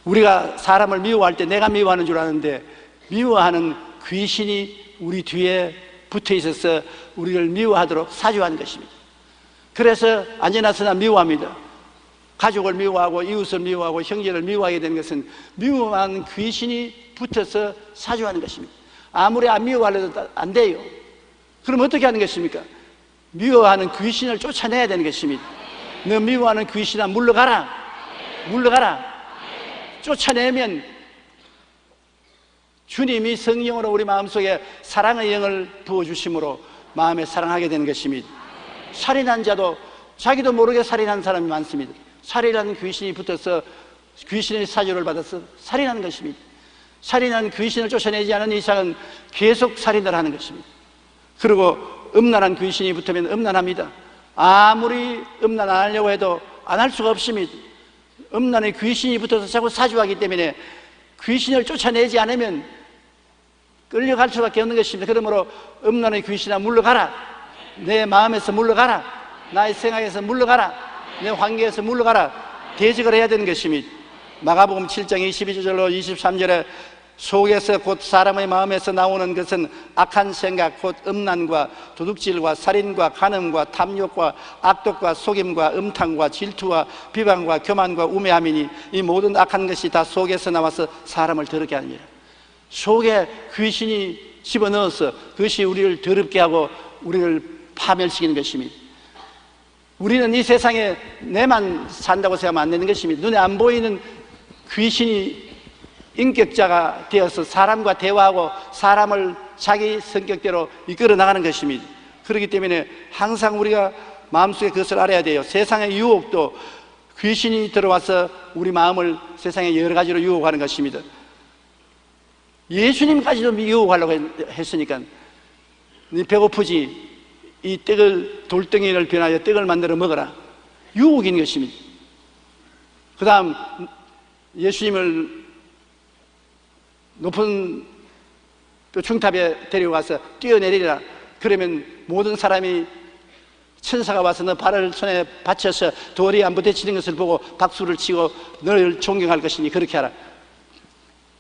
우리가 사람을 미워할 때 내가 미워하는 줄 아는데 미워하는 귀신이 우리 뒤에 붙어 있어서 우리를 미워하도록 사주하는 것입니다. 그래서 안전하서나 미워합니다. 가족을 미워하고 이웃을 미워하고 형제를 미워하게 되는 것은 미워하는 귀신이 붙어서 사주하는 것입니다. 아무리 안 미워하려도 안 돼요. 그럼 어떻게 하는 것입니까? 미워하는 귀신을 쫓아내야 되는 것입니다. 너 미워하는 귀신아 물러가라. 물러가라. 쫓아내면 주님이 성령으로 우리 마음속에 사랑의 영을 부어주심으로 마음에 사랑하게 되는 것입니다. 살인한 자도 자기도 모르게 살인한 사람이 많습니다. 살인하는 귀신이 붙어서 귀신의 사주를 받아서 살인하는 것입니다. 살인한 귀신을 쫓아내지 않은 이상은 계속 살인을 하는 것입니다. 그리고 음란한 귀신이 붙으면 음란합니다. 아무리 음란 안 하려고 해도 안 할 수가 없습니다. 음란의 귀신이 붙어서 자꾸 사주하기 때문에 귀신을 쫓아내지 않으면 끌려갈 수밖에 없는 것입니다. 그러므로 음란의 귀신아 물러가라. 내 마음에서 물러가라. 나의 생각에서 물러가라. 내 관계에서 물러가라. 대적을 해야 되는 것입니다. 마가복음 7장 22절로 23절에 속에서 곧 사람의 마음에서 나오는 것은 악한 생각 곧 음란과 도둑질과 살인과 간음과 탐욕과 악독과 속임과 음탕과 질투와 비방과 교만과 우매함이니 이 모든 악한 것이 다 속에서 나와서 사람을 더럽게 하느니라. 속에 귀신이 집어넣어서 그것이 우리를 더럽게 하고 우리를 파멸시키는 것입니다. 우리는 이 세상에 내만 산다고 생각하면 안 되는 것입니다. 눈에 안 보이는 귀신이 인격자가 되어서 사람과 대화하고 사람을 자기 성격대로 이끌어 나가는 것입니다. 그렇기 때문에 항상 우리가 마음속에 그것을 알아야 돼요. 세상의 유혹도 귀신이 들어와서 우리 마음을 세상에 여러 가지로 유혹하는 것입니다. 예수님까지도 유혹하려고 했으니까, 네 배고프지? 이 떡을, 돌덩이를 변하여 떡을 만들어 먹어라. 유혹인 것입니다. 그 다음 예수님을 높은 층탑에 데려가서 뛰어내리라. 그러면 모든 사람이 천사가 와서 너 발을 손에 받쳐서 돌이 안 부딪히는 것을 보고 박수를 치고 너를 존경할 것이니 그렇게 하라.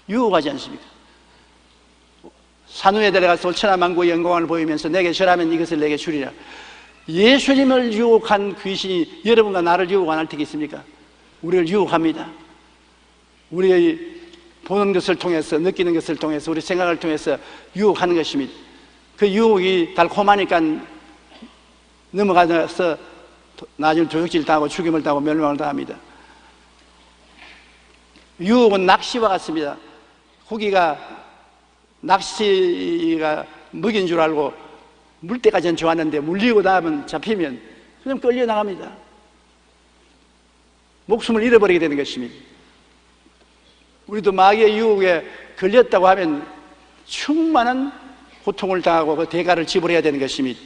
유혹하지 않습니까? 산 위에 데려가서 천하만국의 영광을 보이면서 내게 절하면 이것을 내게 주리라. 예수님을 유혹한 귀신이 여러분과 나를 유혹 안 할 테가 있습니까? 우리를 유혹합니다. 우리의 보는 것을 통해서, 느끼는 것을 통해서, 우리 생각을 통해서 유혹하는 것입니다. 그 유혹이 달콤하니까 넘어가서 나중에 도둑질 당하고 죽임을 당하고 멸망을 당합니다. 유혹은 낚시와 같습니다. 낚시가 먹인 줄 알고 물때까지는 좋았는데 물리고 나면 잡히면 그냥 끌려나갑니다. 목숨을 잃어버리게 되는 것입니다. 우리도 마귀의 유혹에 걸렸다고 하면 충만한 고통을 당하고 그 대가를 지불해야 되는 것입니다.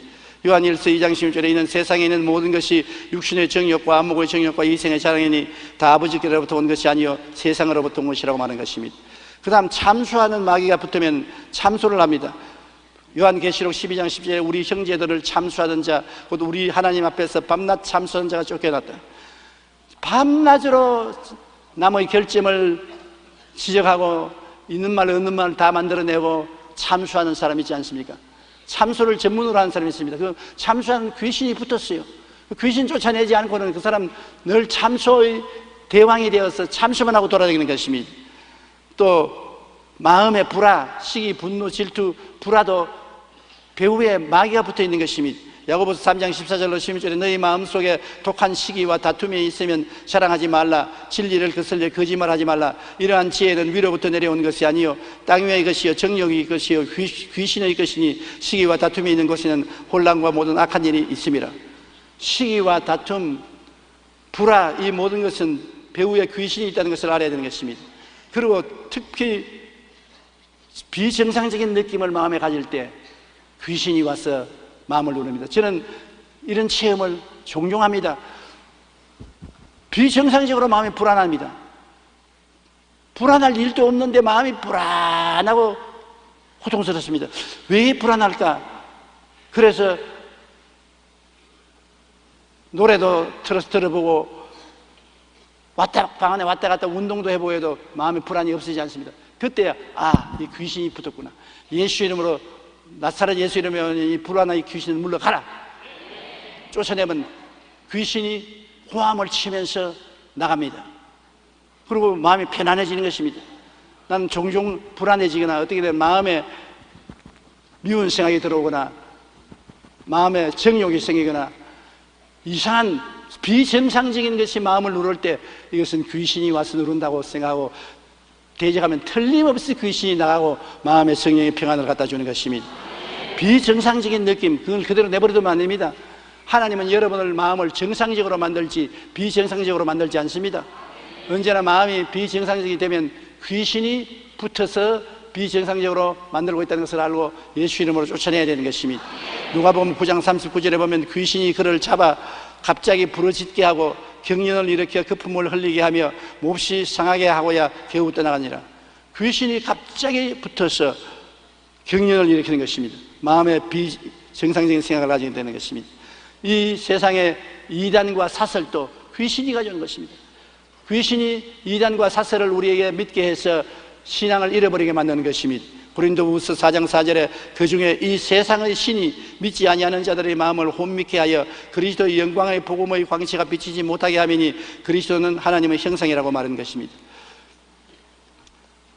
요한일서 2장 16절에 이는 세상에 있는 모든 것이 육신의 정욕과 안목의 정욕과 이생의 자랑이니 다 아버지께로부터 온 것이 아니요 세상으로부터 온 것이라고 말하는 것입니다. 그 다음 참수하는 마귀가 붙으면 참소를 합니다. 요한계시록 12장 10절에 우리 형제들을 참수하던 자, 곧 우리 하나님 앞에서 밤낮 참수하는 자가 쫓겨났다. 밤낮으로 남의 결점을 지적하고 있는 말 없는 말 다 만들어내고 참수하는 사람 있지 않습니까? 참소를 전문으로 하는 사람이 있습니다. 그 참수하는 귀신이 붙었어요. 그 귀신 쫓아내지 않고는 그 사람 늘 참소의 대왕이 되어서 참수만 하고 돌아다니는 것입니다. 또 마음의 불화, 시기, 분노, 질투, 불화도 배후에 마귀가 붙어 있는 것입니다. 야고보서 3장 14절로 16절에 너희 마음속에 독한 시기와 다툼이 있으면 자랑하지 말라. 진리를 거슬려 거짓말하지 말라. 이러한 지혜는 위로부터 내려온 것이 아니요 땅 위의 것이요 정욕의 것이요 귀신의 것이니 시기와 다툼이 있는 곳에는 혼란과 모든 악한 일이 있음이라. 시기와 다툼, 불화, 이 모든 것은 배후에 귀신이 있다는 것을 알아야 되는 것입니다. 그리고 특히 비정상적인 느낌을 마음에 가질 때 귀신이 와서 마음을 누릅니다. 저는 이런 체험을 종종 합니다. 비정상적으로 마음이 불안합니다. 불안할 일도 없는데 마음이 불안하고 고통스럽습니다. 왜 불안할까? 그래서 노래도 틀어서 들어보고 방 안에 왔다 갔다 운동도 해보고 해도 마음의 불안이 없어지지 않습니다. 그때야 이 귀신이 붙었구나. 예수 이름으로 나사렛 예수 이름으로 이 불안한 이 귀신을 물러가라. 쫓아내면 귀신이 호함을 치면서 나갑니다. 그리고 마음이 편안해지는 것입니다. 나는 종종 불안해지거나 어떻게 되면 마음에 미운 생각이 들어오거나 마음에 정욕이 생기거나 이상한 비정상적인 것이 마음을 누를 때 이것은 귀신이 와서 누른다고 생각하고 대적하면 틀림없이 귀신이 나가고 마음의 성령의 평안을 갖다 주는 것입니다. 비정상적인 느낌, 그걸 그대로 내버려두면 안 됩니다. 하나님은 여러분을 마음을 정상적으로 만들지 비정상적으로 만들지 않습니다. 언제나 마음이 비정상적이 되면 귀신이 붙어서 비정상적으로 만들고 있다는 것을 알고 예수 이름으로 쫓아내야 되는 것입니다. 누가복음 9장 39절에 보면 귀신이 그를 잡아 갑자기 부르짖게 하고 경련을 일으켜 거품을 흘리게 하며 몹시 상하게 하고야 겨우 떠나가니라. 귀신이 갑자기 붙어서 경련을 일으키는 것입니다. 마음에 비정상적인 생각을 가지게 되는 것입니다. 이 세상의 이단과 사설도 귀신이 가져오는 것입니다. 귀신이 이단과 사설을 우리에게 믿게 해서 신앙을 잃어버리게 만드는 것입니다. 고린도후서 4장 4절에 그중에 이 세상의 신이 믿지 아니하는 자들의 마음을 혼미케 하여 그리스도의 영광의 복음의 광채가 비치지 못하게 하미니 그리스도는 하나님의 형상이라고 말한 것입니다.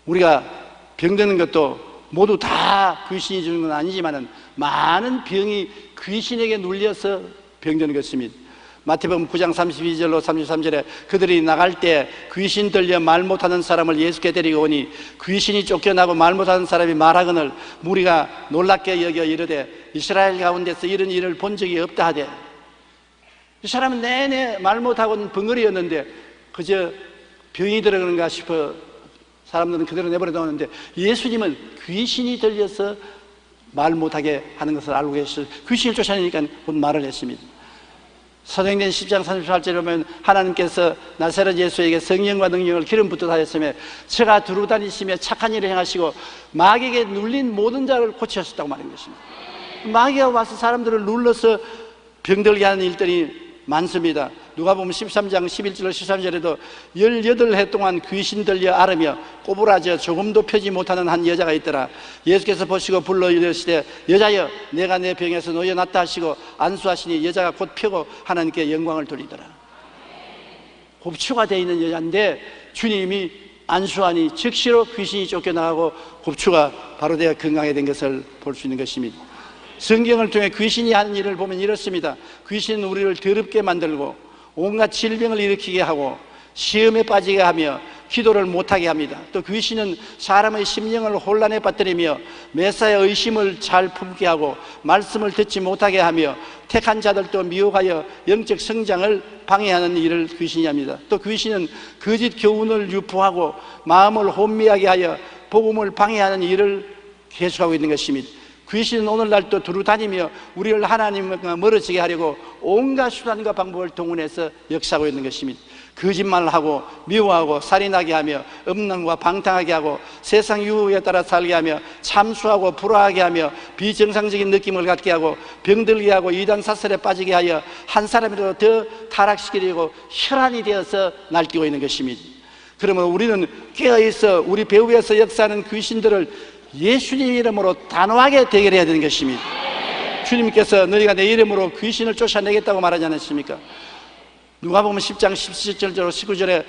우리가 병드는 것도 모두 다 귀신이 주는 건 아니지만은 많은 병이 귀신에게 눌려서 병드는 것입니다. 마태복음 9장 32절로 33절에 그들이 나갈 때 귀신 들려 말 못하는 사람을 예수께 데리고 오니 귀신이 쫓겨나고 말 못하는 사람이 말하거늘 무리가 놀랍게 여겨 이르되 이스라엘 가운데서 이런 일을 본 적이 없다 하되, 이 사람은 내내 말 못하고는 벙어리였는데 그저 병이 들어가는가 싶어 사람들은 그대로 내버려 두었는데, 예수님은 귀신이 들려서 말 못하게 하는 것을 알고 계셔서 귀신을 쫓아내니까 곧 말을 했습니다. 사도행전 10장 38절에 보면 하나님께서 나사렛 예수에게 성령과 능력을 기름 붓듯 하였으며 저가 두루 다니시며 착한 일을 행하시고 마귀에게 눌린 모든 자를 고치셨다고 말한 것입니다. 마귀가 와서 사람들을 눌러서 병들게 하는 일들이 많습니다. 누가복음 13장 11절로 13절에도 18해 동안 귀신 들려 앓으며 꼬부라져 조금도 펴지 못하는 한 여자가 있더라. 예수께서 보시고 불러 이르시되 여자여 내가 내 병에서 놓여놨다 하시고 안수하시니 여자가 곧 펴고 하나님께 영광을 돌리더라. 곱추가 되어 있는 여자인데 주님이 안수하니 즉시로 귀신이 쫓겨나가고 곱추가 바로 되어 건강하게 된 것을 볼 수 있는 것입니다. 성경을 통해 귀신이 하는 일을 보면 이렇습니다. 귀신은 우리를 더럽게 만들고 온갖 질병을 일으키게 하고 시험에 빠지게 하며 기도를 못하게 합니다. 또 귀신은 사람의 심령을 혼란에 빠뜨리며 메사의 의심을 잘 품게 하고 말씀을 듣지 못하게 하며 택한 자들도 미혹하여 영적 성장을 방해하는 일을 귀신이 합니다. 또 귀신은 거짓 교훈을 유포하고 마음을 혼미하게 하여 복음을 방해하는 일을 계속하고 있는 것입니다. 귀신은 오늘날도 두루 다니며 우리를 하나님과 멀어지게 하려고 온갖 수단과 방법을 동원해서 역사하고 있는 것입니다. 거짓말을 하고 미워하고 살인하게 하며 음란과 방탕하게 하고 세상 유혹에 따라 살게 하며 참수하고 불화하게 하며 비정상적인 느낌을 갖게 하고 병들게 하고 이단 사설에 빠지게 하여 한 사람이라도 더 타락시키려고 혈안이 되어서 날뛰고 있는 것입니다. 그러면 우리는 깨어있어 우리 배후에서 역사하는 귀신들을 예수님 이름으로 단호하게 대결해야 되는 것입니다. 주님께서 너희가 내 이름으로 귀신을 쫓아내겠다고 말하지 않았습니까? 누가복음 10장 17절로 19절에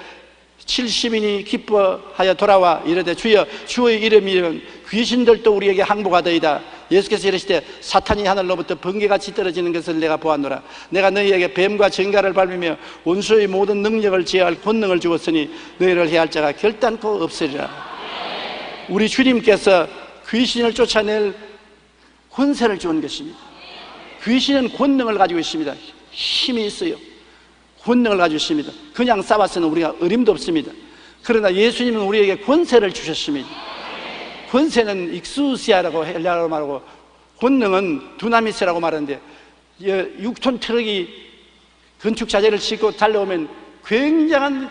70인이 기뻐하여 돌아와 이르되 주여 주의 이름이면 귀신들도 우리에게 항복하더이다. 예수께서 이르시되 사탄이 하늘로부터 번개같이 떨어지는 것을 내가 보았노라. 내가 너희에게 뱀과 전갈을 밟으며 원수의 모든 능력을 제어할 권능을 주었으니 너희를 해할 자가 결단코 없으리라. 우리 주님께서 귀신을 쫓아낼 권세를 주는 것입니다. 귀신은 권능을 가지고 있습니다. 힘이 있어요. 권능을 가지고 있습니다. 그냥 싸워서는 우리가 어림도 없습니다. 그러나 예수님은 우리에게 권세를 주셨습니다. 권세는 익수시아라고 헬라어로 말하고 권능은 두나미스라고 말하는데 6톤 트럭이 건축 자재를 싣고 달려오면 굉장한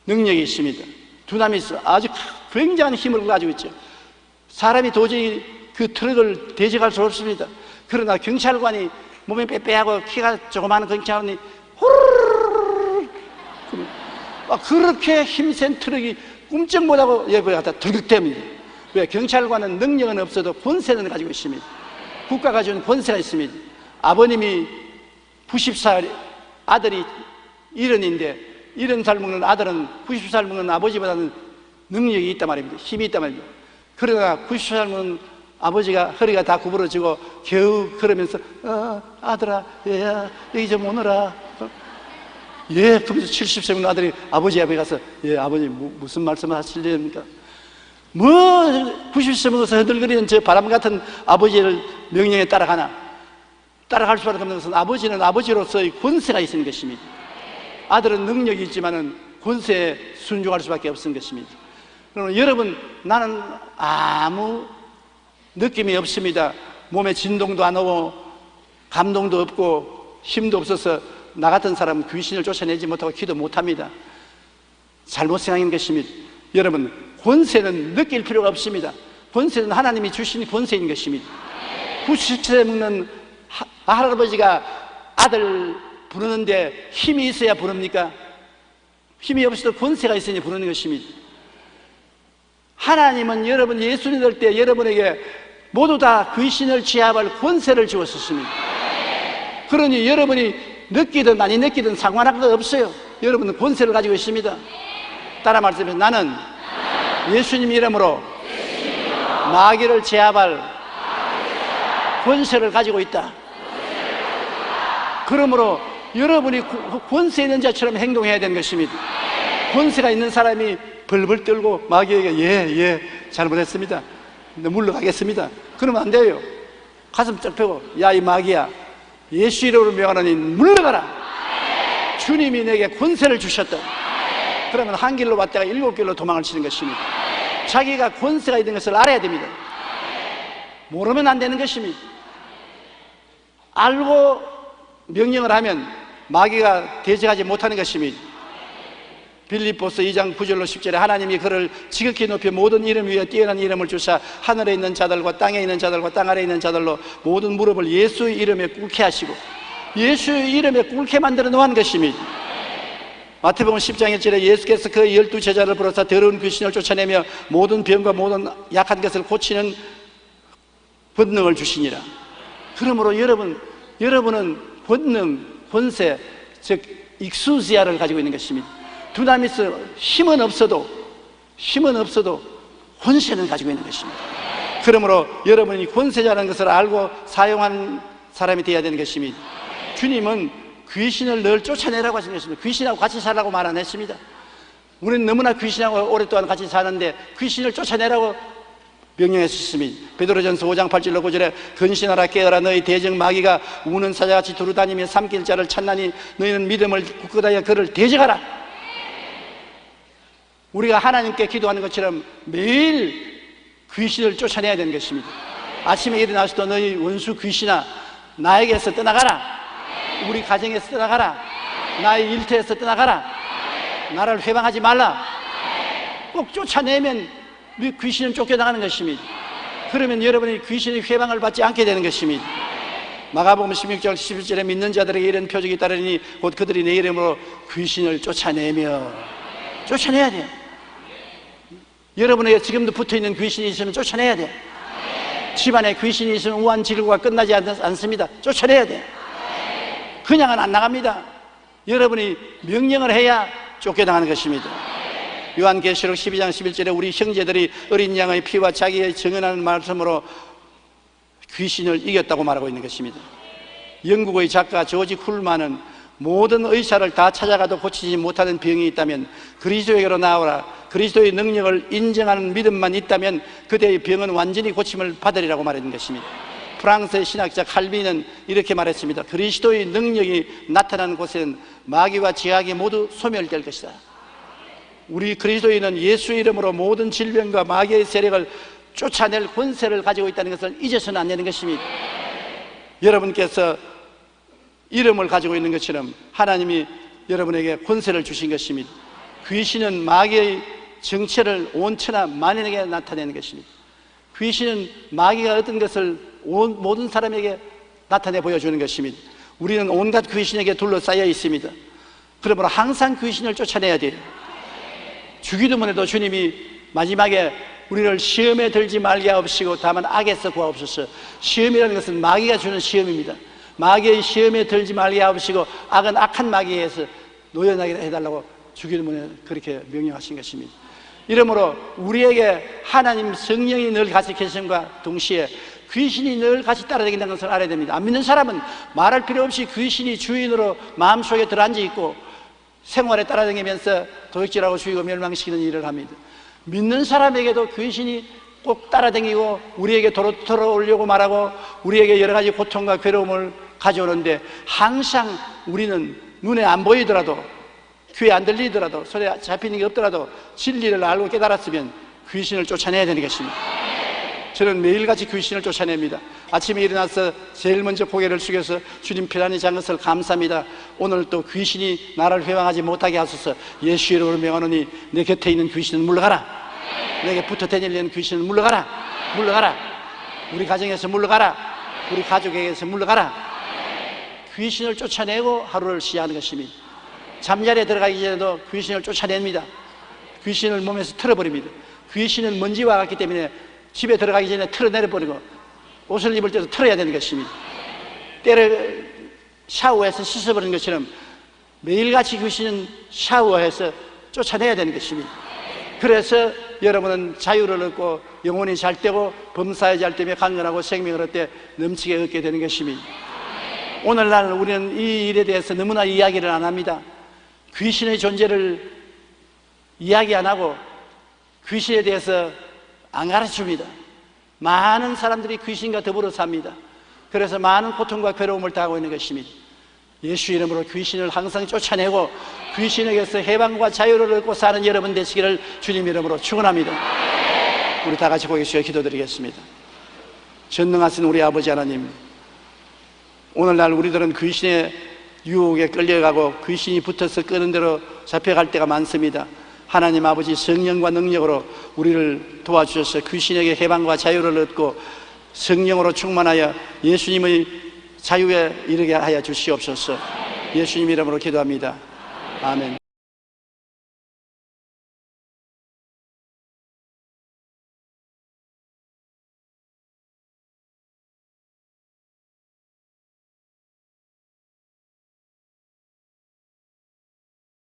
능력이 있습니다. 두나미스 아주 굉장한 힘을 가지고 있죠. 사람이 도저히 그 트럭을 대적할 수 없습니다. 그러나 경찰관이 몸에 빼빼하고 키가 조그마한 경찰관이 후루루루루 그렇게 힘센 트럭이 꿈쩍 못하고 여기 갖다 들썩댑니다. 왜? 경찰관은 능력은 없어도 권세는 가지고 있습니다. 국가가 준 권세가 있습니다. 아버님이 90살, 아들이 70인데 70살 먹는 아들은 90살 먹는 아버지보다는 능력이 있단 말입니다. 힘이 있단 말입니다. 그러다가 90살 먹는 아버지가 허리가 다 구부러지고 겨우 걸으면서 아들아 얘야 여기 좀 오너라. 예, 그러면서 70세 먹는 아들이 아버지 앞에 가서 예 아버지 무슨 말씀을 하시렵니까? 뭐 90세 먹어서 흔들거리는 저 바람 같은 아버지를 명령에 따라가나? 따라갈 수밖에 없는 것은 아버지는 아버지로서의 권세가 있는 것입니다. 아들은 능력이 있지만은 권세에 순종할 수밖에 없는 것입니다. 그러면 여러분, 나는 아무 느낌이 없습니다. 몸에 진동도 안 오고 감동도 없고 힘도 없어서 나 같은 사람은 귀신을 쫓아내지 못하고 기도 못합니다. 잘못 생각인 것입니다. 여러분, 권세는 느낄 필요가 없습니다. 권세는 하나님이 주신 권세인 것입니다. 90세 먹는 할아버지가 아들 부르는데 힘이 있어야 부릅니까? 힘이 없어도 권세가 있으니 부르는 것입니다. 하나님은 여러분 예수 믿을 때 여러분에게 모두 다 귀신을 제압할 권세를 주었습니다. 그러니 여러분이 느끼든 많이 느끼든 상관할 것 없어요. 여러분은 권세를 가지고 있습니다. 따라 말씀해서 나는 예수님 이름으로 마귀를 제압할 권세를 가지고 있다. 그러므로 여러분이 권세 있는 자처럼 행동해야 되는 것입니다. 권세가 있는 사람이 벌벌 떨고 마귀에게 예 잘못했습니다, 물러가겠습니다, 그러면 안 돼요. 가슴 쫙 펴고 야 이 마귀야, 예수 이름으로 명하노니 물러가라. 주님이 내게 권세를 주셨다. 그러면 한 길로 왔다가 7길로 도망을 치는 것입니다. 자기가 권세가 있는 것을 알아야 됩니다. 모르면 안 되는 것입니다. 알고 명령을 하면 마귀가 대적하지 못하는 것입니다. 빌립보서 2장 9절로 10절에 하나님이 그를 지극히 높여 모든 이름 위에 뛰어난 이름을 주사 하늘에 있는 자들과 땅에 있는 자들과 땅 아래에 있는 자들로 모든 무릎을 예수의 이름에 꿇게 하시고 예수의 이름에 꿇게 만들어 놓은 것입니다. 마태복음 10장 1절에 예수께서 그 12 제자를 부르사 더러운 귀신을 쫓아내며 모든 병과 모든 약한 것을 고치는 권능을 주시니라. 그러므로 여러분은 권능, 권세, 즉 익수지아를 가지고 있는 것입니다. 두나미스 힘은 없어도 권세는 가지고 있는 것입니다. 그러므로 여러분이 권세자라는 것을 알고 사용하는 사람이 되어야 되는 것입니다. 주님은 귀신을 늘 쫓아내라고 하신 것입니다. 귀신하고 같이 살라고 말 안 했습니다. 우리는 너무나 귀신하고 오랫동안 같이 사는데 귀신을 쫓아내라고 명령했습니다. 베드로전서 5장 8절로 9절에 근신하라 깨어라 너희 대적 마귀가 우는 사자같이 두루다니며 삼킬 자를 찾나니 너희는 믿음을 굳건하여 그를 대적하라. 우리가 하나님께 기도하는 것처럼 매일 귀신을 쫓아내야 되는 것입니다. 아침에 일어나서도 너희 원수 귀신아 나에게서 떠나가라. 우리 가정에서 떠나가라. 나의 일터에서 떠나가라. 나를 회방하지 말라. 꼭 쫓아내면 귀신은 쫓겨나가는 것입니다. 그러면 여러분이 귀신의 회방을 받지 않게 되는 것입니다. 마가복음 16장 11절에 믿는 자들에게 이런 표적이 따르니 곧 그들이 내 이름으로 귀신을 쫓아내야 돼요. 여러분에게 지금도 붙어있는 귀신이 있으면 쫓아내야 돼요. 집안에 귀신이 있으면 우환질구가 끝나지 않습니다. 쫓아내야 돼요. 그냥은 안 나갑니다. 여러분이 명령을 해야 쫓겨나가는 것입니다. 요한계시록 12장 11절에 우리 형제들이 어린 양의 피와 자기의 정연하는 말씀으로 귀신을 이겼다고 말하고 있는 것입니다. 영국의 작가 조지 쿨만은 모든 의사를 다 찾아가도 고치지 못하는 병이 있다면 그리스도에게로 나오라. 그리스도의 능력을 인정하는 믿음만 있다면 그대의 병은 완전히 고침을 받으리라고 말했는 것입니다. 프랑스의 신학자 칼빈은 이렇게 말했습니다. 그리스도의 능력이 나타나는 곳에는 마귀와 지악이 모두 소멸될 것이다. 우리 그리스도인은 예수의 이름으로 모든 질병과 마귀의 세력을 쫓아낼 권세를 가지고 있다는 것을 잊어서는 안 되는 것입니다. 여러분께서 이름을 가지고 있는 것처럼 하나님이 여러분에게 권세를 주신 것입니다. 귀신은 마귀의 정체를 온 천하 만인에게 나타내는 것입니다. 귀신은 마귀가 어떤 것을 모든 사람에게 나타내 보여주는 것입니다. 우리는 온갖 귀신에게 둘러싸여 있습니다. 그러므로 항상 귀신을 쫓아내야 돼요. 주기도문에도 주님이 마지막에 우리를 시험에 들지 말게 하옵시고 다만 악에서 구하옵소서. 시험이라는 것은 마귀가 주는 시험입니다. 마귀의 시험에 들지 말게 하옵시고 악은 악한 마귀에서 노연하게 해달라고 주기도문에 그렇게 명령하신 것입니다. 이러므로 우리에게 하나님 성령이 늘 같이 계심과 동시에 귀신이 늘 같이 따라다닌다는 것을 알아야 됩니다. 안 믿는 사람은 말할 필요 없이 귀신이 주인으로 마음속에 들어앉아 있고 생활에 따라다니면서 도둑질하고 죽이고 멸망시키는 일을 합니다. 믿는 사람에게도 귀신이 꼭 따라다니고 우리에게 돌아오려고 말하고 우리에게 여러 가지 고통과 괴로움을 가져오는데 항상 우리는 눈에 안 보이더라도 귀에 안 들리더라도 손에 잡히는 게 없더라도 진리를 알고 깨달았으면 귀신을 쫓아내야 되는 것입니다. 저는 매일같이 귀신을 쫓아냅니다. 아침에 일어나서 제일 먼저 고개를 숙여서 주님 편안히 잔 것을 감사합니다. 오늘 또 귀신이 나를 회방하지 못하게 하소서. 예수 이름으로 명하노니 내 곁에 있는 귀신은 물러가라. 내게 붙어 다니려는 귀신은 물러가라. 물러가라. 우리 가정에서 물러가라. 우리 가족에게서 물러가라. 귀신을 쫓아내고 하루를 시작하는 것입니다. 잠자리에 들어가기 전에도 귀신을 쫓아냅니다. 귀신을 몸에서 틀어버립니다. 귀신은 먼지와 같기 때문에 집에 들어가기 전에 틀어내려버리고 옷을 입을 때도 틀어야 되는 것입니다. 때를 샤워해서 씻어버리는 것처럼 매일같이 귀신은 샤워해서 쫓아내야 되는 것입니다. 그래서 여러분은 자유를 얻고 영혼이 잘 되고 범사에 잘 되며 강건하고 생명을 얻되 넘치게 얻게 되는 것입니다. 오늘날 우리는 이 일에 대해서 너무나 이야기를 안 합니다. 귀신의 존재를 이야기 안 하고 귀신에 대해서 안 가르칩니다. 많은 사람들이 귀신과 더불어 삽니다. 그래서 많은 고통과 괴로움을 당하고 있는 것입니다. 예수 이름으로 귀신을 항상 쫓아내고 귀신에게서 해방과 자유를 얻고 사는 여러분 되시기를 주님 이름으로 축원합니다. 우리 다 같이 고개 숙여 기도드리겠습니다. 전능하신 우리 아버지 하나님, 오늘날 우리들은 귀신의 유혹에 끌려가고 귀신이 붙어서 끄는 대로 잡혀갈 때가 많습니다. 하나님 아버지 성령과 능력으로 우리를 도와주셔서 귀신에게 해방과 자유를 얻고 성령으로 충만하여 예수님의 자유에 이르게 하여 주시옵소서. 예수님 이름으로 기도합니다. 아멘.